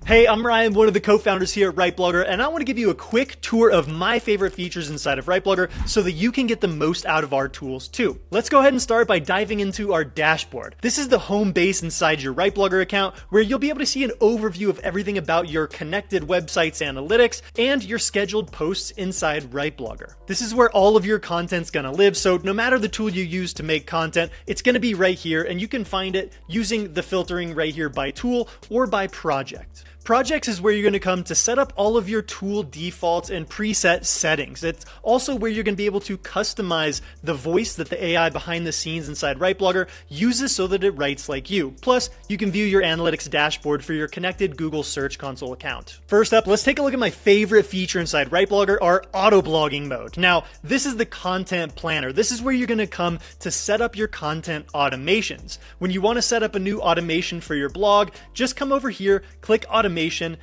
Hey, I'm Ryan, one of the co-founders here at RightBlogger, and I want to give you a quick tour of my favorite features inside of RightBlogger so that you can get the most out of our tools too. Let's go ahead and start by diving into our dashboard. This is the home base inside your RightBlogger account where you'll be able to see an overview of everything about your connected websites analytics and your scheduled posts inside RightBlogger. This is where all of your content's gonna live, so no matter the tool you use to make content, it's gonna be right here, and you can find it using the filtering right here by tool or by project. Projects is where you're going to come to set up all of your tool defaults and preset settings. It's also where you're going to be able to customize the voice that the AI behind the scenes inside RightBlogger uses so that it writes like you. Plus, you can view your analytics dashboard for your connected Google Search Console account. First up, let's take a look at my favorite feature inside RightBlogger, our Autoblogging Mode. Now, this is the content planner. This is where you're going to come to set up your content automations. When you want to set up a new automation for your blog, just come over here, click Automation,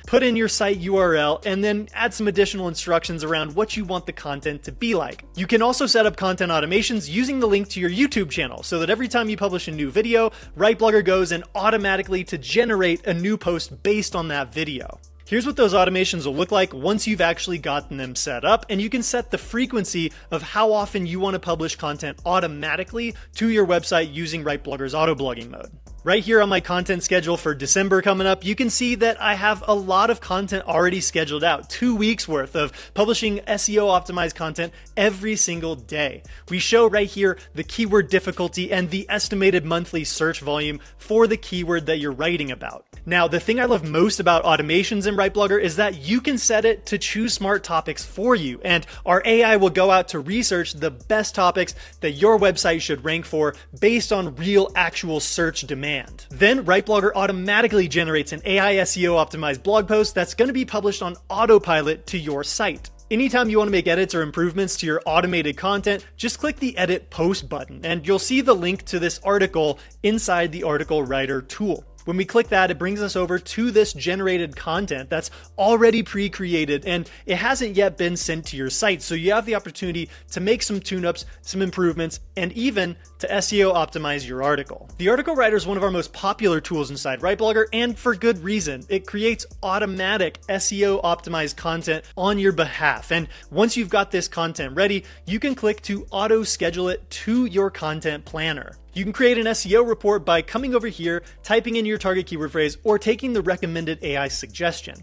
put in your site URL, and then add some additional instructions around what you want the content to be like. You can also set up content automations using the link to your YouTube channel so that every time you publish a new video, RightBlogger goes and automatically to generate a new post based on that video. Here's what those automations will look like once you've actually gotten them set up, and you can set the frequency of how often you want to publish content automatically to your website using RightBlogger's Autoblogging Mode. Right here on my content schedule for December coming up, you can see that I have a lot of content already scheduled out, 2 weeks worth of publishing SEO optimized content every single day. We show right here the keyword difficulty and the estimated monthly search volume for the keyword that you're writing about. Now, the thing I love most about automations in RightBlogger is that you can set it to choose smart topics for you, and our AI will go out to research the best topics that your website should rank for based on real actual search demand. Then RightBlogger automatically generates an AI SEO optimized blog post that's going to be published on autopilot to your site. Anytime you want to make edits or improvements to your automated content, just click the Edit Post button, and you'll see the link to this article inside the Article Writer tool. When we click that, it brings us over to this generated content that's already pre-created, and it hasn't yet been sent to your site. So you have the opportunity to make some tune-ups, some improvements, and even to SEO optimize your article. The Article Writer is one of our most popular tools inside RightBlogger, and for good reason. It creates automatic SEO optimized content on your behalf. And once you've got this content ready, you can click to auto schedule it to your content planner. You can create an SEO report by coming over here, typing in your target keyword phrase, or taking the recommended AI suggestion.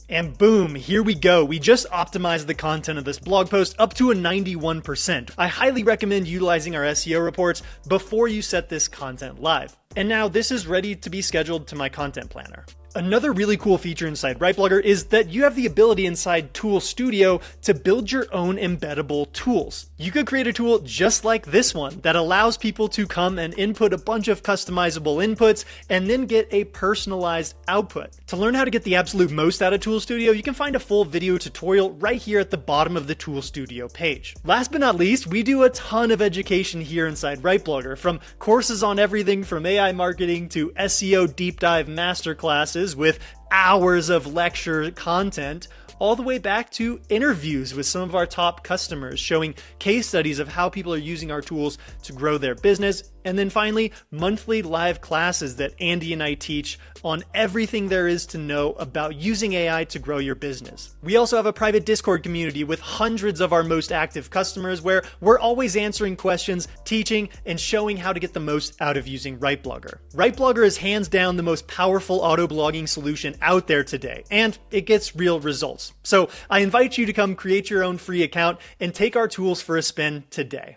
And boom, here we go. We just optimized the content of this blog post up to a 91%. I highly recommend utilizing our SEO reports before you set this content live. And now this is ready to be scheduled to my content planner. Another really cool feature inside RightBlogger is that you have the ability inside Tool Studio to build your own embeddable tools. You could create a tool just like this one that allows people to come and input a bunch of customizable inputs and then get a personalized output. To learn how to get the absolute most out of Tool Studio, you can find a full video tutorial right here at the bottom of the Tool Studio page. Last but not least, we do a ton of education here inside RightBlogger, from courses on everything from AI marketing to SEO deep dive masterclasses with hours of lecture content, all the way back to interviews with some of our top customers, showing case studies of how people are using our tools to grow their business. And then finally, monthly live classes that Andy and I teach on everything there is to know about using AI to grow your business. We also have a private Discord community with hundreds of our most active customers where we're always answering questions, teaching, and showing how to get the most out of using RightBlogger. RightBlogger is hands down the most powerful auto blogging solution out there today, and it gets real results. So I invite you to come create your own free account and take our tools for a spin today.